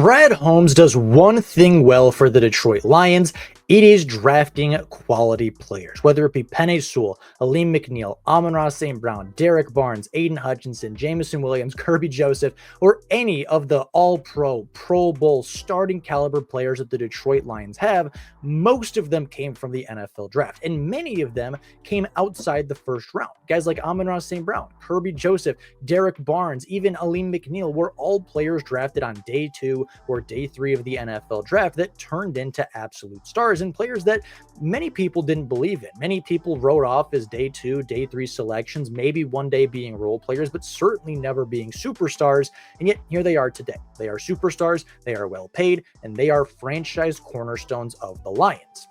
Brad Holmes does one thing well for the Detroit Lions. It is drafting quality players, whether it be Penei Sewell, Aleem McNeil, Amon-Ra St. Brown, Derek Barnes, Aiden Hutchinson, Jamison Williams, Kirby Joseph, or any of the all-pro, Pro Bowl starting caliber players that the Detroit Lions have. Most of them came from the NFL draft, and many of them came outside the first round. Guys like Amon-Ra St. Brown, Kirby Joseph, Derek Barnes, even Aleem McNeil were all players drafted on day 2 or day 3 of the NFL draft that turned into absolute stars and players that many people didn't believe in. Many people wrote off as day 2, day 3 selections, maybe one day being role players, but certainly never being superstars. And yet here they are today. They are superstars, they are well paid, and they are franchise cornerstones of the Lions.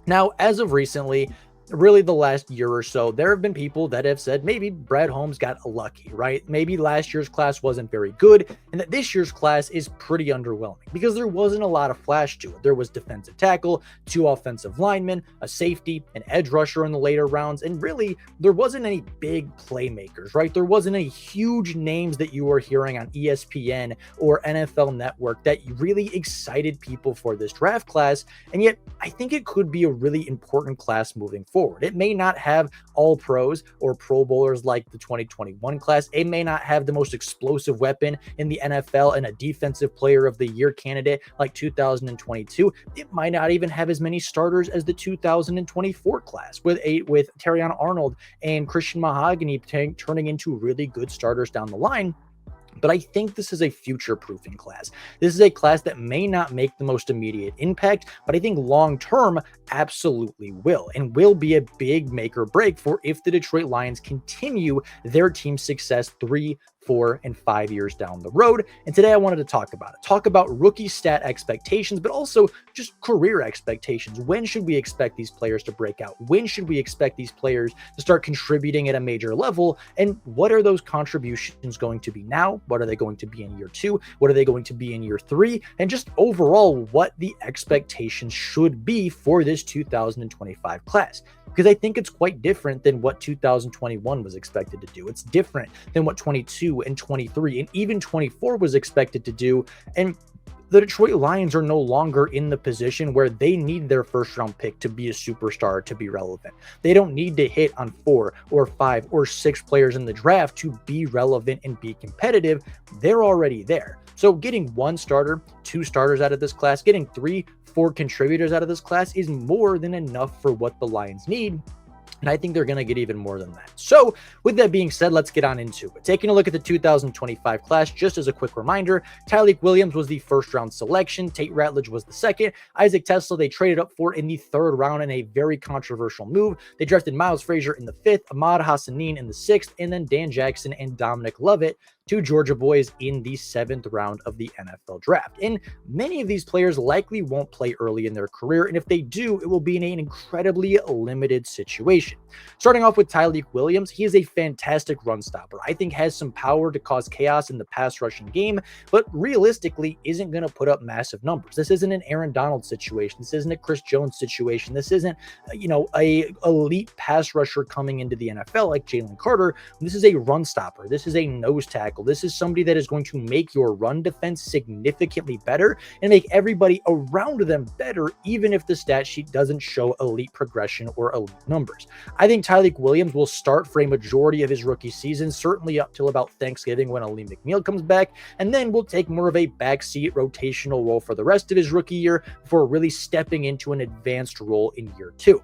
Now, as of recently, really the last year or so, there have been people that have said maybe Brad Holmes got lucky, right? Maybe last year's class wasn't very good and that this year's class is pretty underwhelming because there wasn't a lot of flash to it. There was defensive tackle, 2 offensive linemen, a safety, an edge rusher in the later rounds, and really there wasn't any big playmakers, right? There wasn't any huge names that you were hearing on ESPN or NFL Network that really excited people for this draft class, and yet I think it could be a really important class moving forward. It may not have all pros or Pro Bowlers like the 2021 class. It may not have the most explosive weapon in the NFL and a defensive player of the year candidate like 2022. It might not even have as many starters as the 2024 class with Terrion Arnold and Christian Mahogany turning into really good starters down the line. But I think this is a future-proofing class. This is a class that may not make the most immediate impact, but I think long-term absolutely will, and will be a big make or break for if the Detroit Lions continue their team success 3, 4, and 5 years down the road. And today I wanted to talk about rookie stat expectations, but also just career expectations. When should we expect these players to break out? When should we expect these players to start contributing at a major level? And what are those contributions going to be now? What are they going to be in year 2? What are they going to be in year 3? And just overall, what the expectations should be for this 2025 class. Because I think it's quite different than what 2021 was expected to do. It's different than what 22 and 23 and even 24 was expected to do. And the Detroit Lions are no longer in the position where they need their first round pick to be a superstar, to be relevant. They don't need to hit on 4 or 5 or 6 players in the draft to be relevant and be competitive. They're already there. So getting 1 starter, 2 starters out of this class, getting 3, 4 contributors out of this class is more than enough for what the Lions need. And I think they're going to get even more than that. So with that being said, let's get on into it. Taking a look at the 2025 class, just as a quick reminder, Tyleik Williams was the first round selection. Tate Ratledge was the second. Isaac Tesla, they traded up for in the 3rd round in a very controversial move. They drafted Miles Frazier in the 5th, Ahmed Hassanein in the 6th, and then Dan Jackson and Dominic Lovett, 2 Georgia boys, in the 7th round of the NFL draft. And many of these players likely won't play early in their career, and if they do, it will be in an incredibly limited situation. Starting off with Tyleik Williams, he is a fantastic run stopper. I think has some power to cause chaos in the pass rushing game, but realistically isn't going to put up massive numbers. This isn't an Aaron Donald situation. This isn't a Chris Jones situation. This isn't, a elite pass rusher coming into the NFL like Jalen Carter. This is a run stopper. This is a nose tackle. This is somebody that is going to make your run defense significantly better and make everybody around them better, even if the stat sheet doesn't show elite progression or elite numbers. I think Tyleik Williams will start for a majority of his rookie season, certainly up till about Thanksgiving when Aleem McNeil comes back, and then will take more of a backseat rotational role for the rest of his rookie year before really stepping into an advanced role in year 2.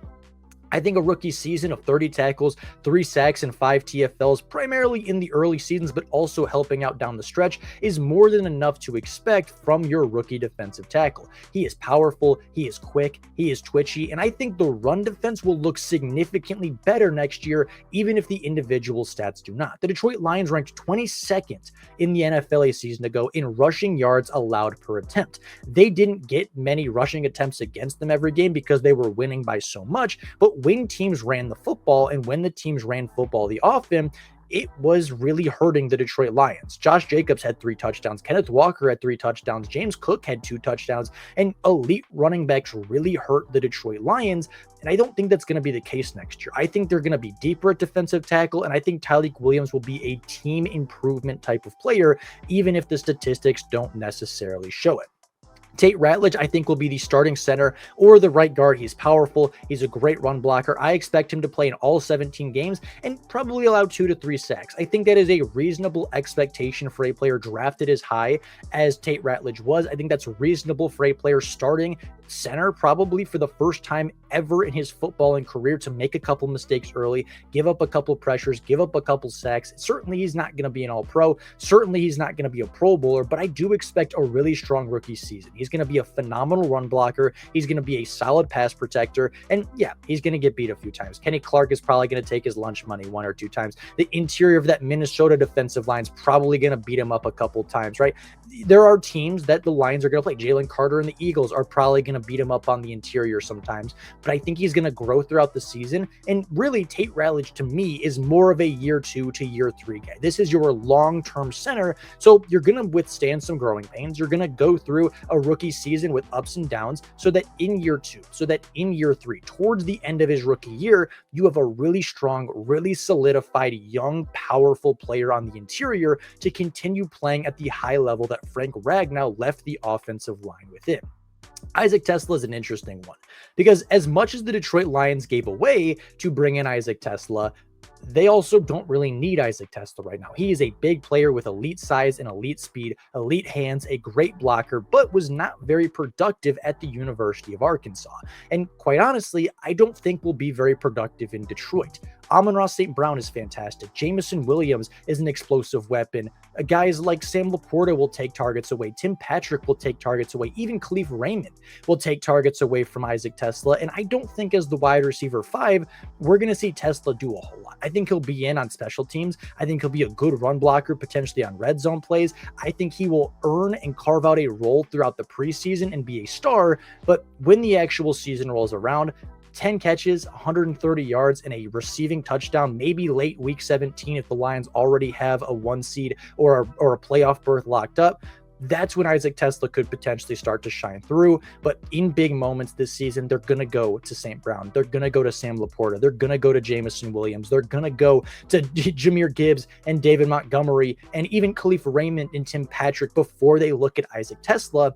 I think a rookie season of 30 tackles, 3 sacks, and 5 TFLs, primarily in the early seasons, but also helping out down the stretch, is more than enough to expect from your rookie defensive tackle. He is powerful, he is quick, he is twitchy, and I think the run defense will look significantly better next year, even if the individual stats do not. The Detroit Lions ranked 22nd in the NFL a season ago in rushing yards allowed per attempt. They didn't get many rushing attempts against them every game because they were winning by so much, but when teams ran the football and when the teams ran football the offense, it was really hurting the Detroit Lions. Josh Jacobs had 3 touchdowns. Kenneth Walker had 3 touchdowns. James Cook had 2 touchdowns. And elite running backs really hurt the Detroit Lions. And I don't think that's going to be the case next year. I think they're going to be deeper at defensive tackle, and I think Tyleik Williams will be a team improvement type of player, even if the statistics don't necessarily show it. Tate Ratledge, I think, will be the starting center or the right guard. He's powerful. He's a great run blocker. I expect him to play in all 17 games and probably allow 2 to 3 sacks. I think that is a reasonable expectation for a player drafted as high as Tate Ratledge was. I think that's reasonable for a player starting center probably for the first time ever in his footballing career to make a couple mistakes early, give up a couple pressures, give up a couple sacks. Certainly he's not going to be an all-pro. Certainly he's not going to be a Pro Bowler, but I do expect a really strong rookie season. He's going to be a phenomenal run blocker. He's going to be a solid pass protector. And yeah, he's going to get beat a few times. Kenny Clark is probably going to take his lunch money 1 or 2 times. The interior of that Minnesota defensive line is probably going to beat him up a couple times, right? There are teams that the Lions are going to play. Jalen Carter and the Eagles are probably going to beat him up on the interior sometimes, but I think he's going to grow throughout the season. And really, Tate Ratledge to me is more of a year 2 to year 3 guy. This is your long-term center, so you're going to withstand some growing pains. You're going to go through a rookie season with ups and downs so that in year 2, so that in year 3, towards the end of his rookie year, you have a really strong, really solidified, young, powerful player on the interior to continue playing at the high level that Frank Ragnow left the offensive line within. Isaac Tesla is an interesting one because as much as the Detroit Lions gave away to bring in Isaac Tesla, they also don't really need Isaac Tesla right now. He is a big player with elite size and elite speed, elite hands, a great blocker, but was not very productive at the University of Arkansas. And quite honestly, I don't think will be very productive in Detroit. Amon-Ra St. Brown is fantastic. Jameson Williams is an explosive weapon. Guys like Sam Laporta will take targets away. Tim Patrick will take targets away. Even Khalif Raymond will take targets away from Isaac Tesla. And I don't think as the wide receiver 5, we're going to see Tesla do a whole lot. I think he'll be in on special teams. I think he'll be a good run blocker, potentially on red zone plays. I think he will earn and carve out a role throughout the preseason and be a star. But when the actual season rolls around, 10 catches, 130 yards, and a receiving touchdown, maybe late week 17 if the Lions already have a 1 seed or a playoff berth locked up. That's when Isaac Tesla could potentially start to shine through. But in big moments this season, they're going to go to St. Brown. They're going to go to Sam Laporta. They're going to go to Jameson Williams. They're going to go to Jahmyr Gibbs and David Montgomery and even Khalif Raymond and Tim Patrick before they look at Isaac Tesla.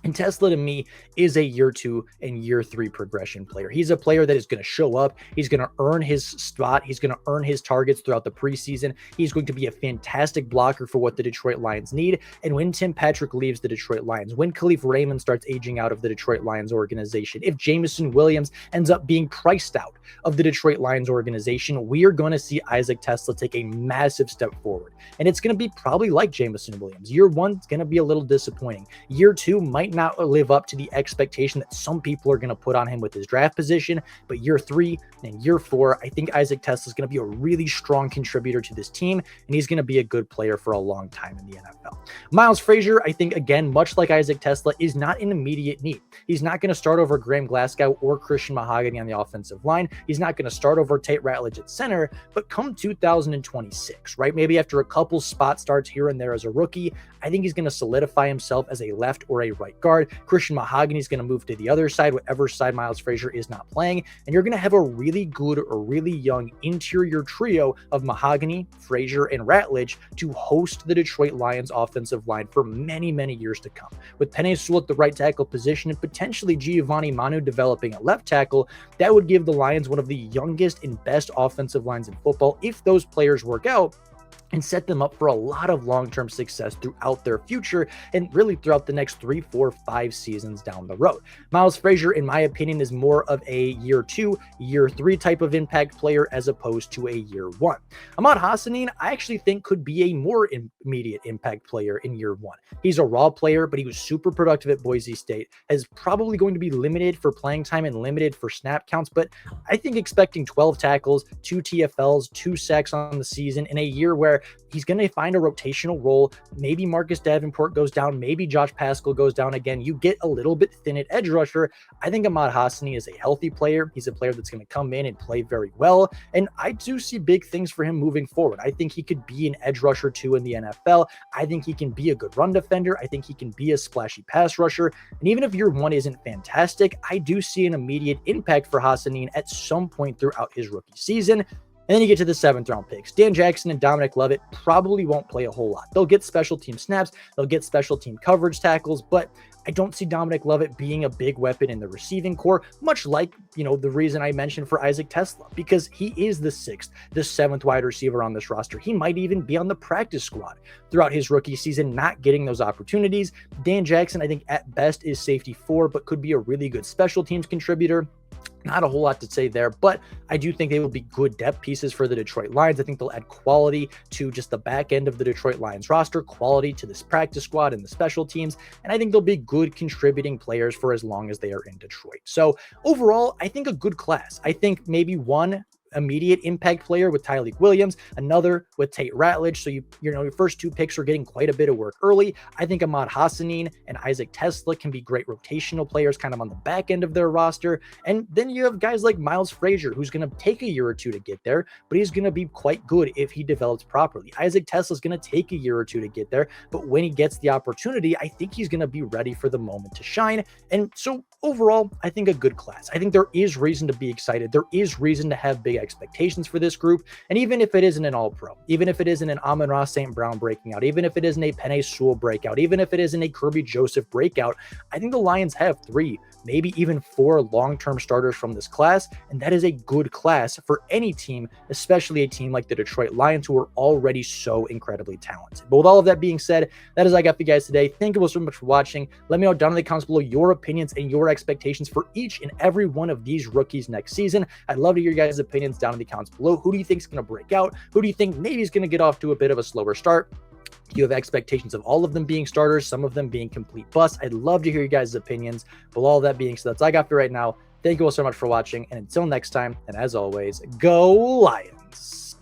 And Tesla, to me, is a year 2 and year 3 progression player. He's a player that is going to show up. He's going to earn his spot. He's going to earn his targets throughout the preseason. He's going to be a fantastic blocker for what the Detroit Lions need. And when Tim Patrick leaves the Detroit Lions, when Khalif Raymond starts aging out of the Detroit Lions organization, if Jameson Williams ends up being priced out of the Detroit Lions organization, we are going to see Isaac Tesla take a massive step forward. And it's going to be probably like Jameson Williams. Year 1 is going to be a little disappointing. Year 2 might not live up to the expectation that some people are going to put on him with his draft position, but year 3 and year 4, I think Isaac Tesla is going to be a really strong contributor to this team, and he's going to be a good player for a long time in the NFL. Miles Frazier, I think, again, much like Isaac Tesla, is not an immediate need. He's not going to start over Graham Glasgow or Christian Mahogany on the offensive line. He's not going to start over Tate Ratledge at center, but come 2026, right? Maybe after a couple spot starts here and there as a rookie, I think he's going to solidify himself as a left or a right guard. Christian Mahogany is going to move to the other side, whatever side Miles Frazier is not playing, and you're going to have a really good or really young interior trio of Mahogany, Frazier, and Ratledge to host the Detroit Lions offensive line for many, many years to come. With Penei Sewell at the right tackle position and potentially Giovanni Manu developing at left tackle, that would give the Lions one of the youngest and best offensive lines in football if those players work out, and set them up for a lot of long-term success throughout their future and really throughout the next 3, 4, 5 seasons down the road. Miles Frazier, in my opinion, is more of a year 2, year 3 type of impact player as opposed to a year 1. Ahmed Hassanein, I actually think could be a more immediate impact player in year 1. He's a raw player, but he was super productive at Boise State, is probably going to be limited for playing time and limited for snap counts, but I think expecting 12 tackles, 2 TFLs, 2 sacks on the season in a year where there. He's going to find a rotational role. Maybe Marcus Davenport goes down. Maybe Josh Paschal goes down again. You get a little bit thin at edge rusher. I think Ahmed Hassanein is a healthy player. He's a player that's going to come in and play very well. And I do see big things for him moving forward. I think he could be an edge rusher too in the NFL. I think he can be a good run defender. I think he can be a splashy pass rusher. And even if year one isn't fantastic, I do see an immediate impact for Hassanein at some point throughout his rookie season. And then you get to the 7th round picks. Dan Jackson and Dominic Lovett probably won't play a whole lot. They'll get special team snaps. They'll get special team coverage tackles, but I don't see Dominic Lovett being a big weapon in the receiving core, much like, the reason I mentioned for Isaac Tesla, because he is the 6th, the 7th wide receiver on this roster. He might even be on the practice squad throughout his rookie season, not getting those opportunities. Dan Jackson, I think at best is safety 4, but could be a really good special teams contributor. Not a whole lot to say there, but I do think they will be good depth pieces for the Detroit Lions. I think they'll add quality to just the back end of the Detroit Lions roster, quality to this practice squad and the special teams, and I think they'll be good contributing players for as long as they are in Detroit. So overall, I think a good class. I think maybe one immediate impact player with Tyleik Williams, another with Tate Ratledge. So your first 2 picks are getting quite a bit of work early. I think Ahmed Hassanein and Isaac Tesla can be great rotational players kind of on the back end of their roster. And then you have guys like Miles Frazier, who's going to take a year or 2 to get there, but he's going to be quite good if he develops properly. Isaac Tesla is going to take a year or 2 to get there, but when he gets the opportunity, I think he's going to be ready for the moment to shine. And so overall, I think a good class. I think there is reason to be excited. There is reason to have big expectations for this group. And even if it isn't an all-pro, even if it isn't an Amon-Ra St. Brown breaking out, even if it isn't a Penei Sewell breakout, even if it isn't a Kirby Joseph breakout, I think the Lions have 3, maybe even 4 long-term starters from this class. And that is a good class for any team, especially a team like the Detroit Lions, who are already so incredibly talented. But with all of that being said, that is all I got for you guys today. Thank you all so much for watching. Let me know down in the comments below your opinions and your expectations for each and every one of these rookies next season. I'd love to hear your guys' opinions down in the comments below. Who do you think is going to break out? Who do you think maybe is going to get off to a bit of a slower start? Do you have expectations of all of them being starters, some of them being complete busts? I'd love to hear you guys' opinions. But all that being said, that's all I got for right now. Thank you all so much for watching. And until next time, and as always, go Lions.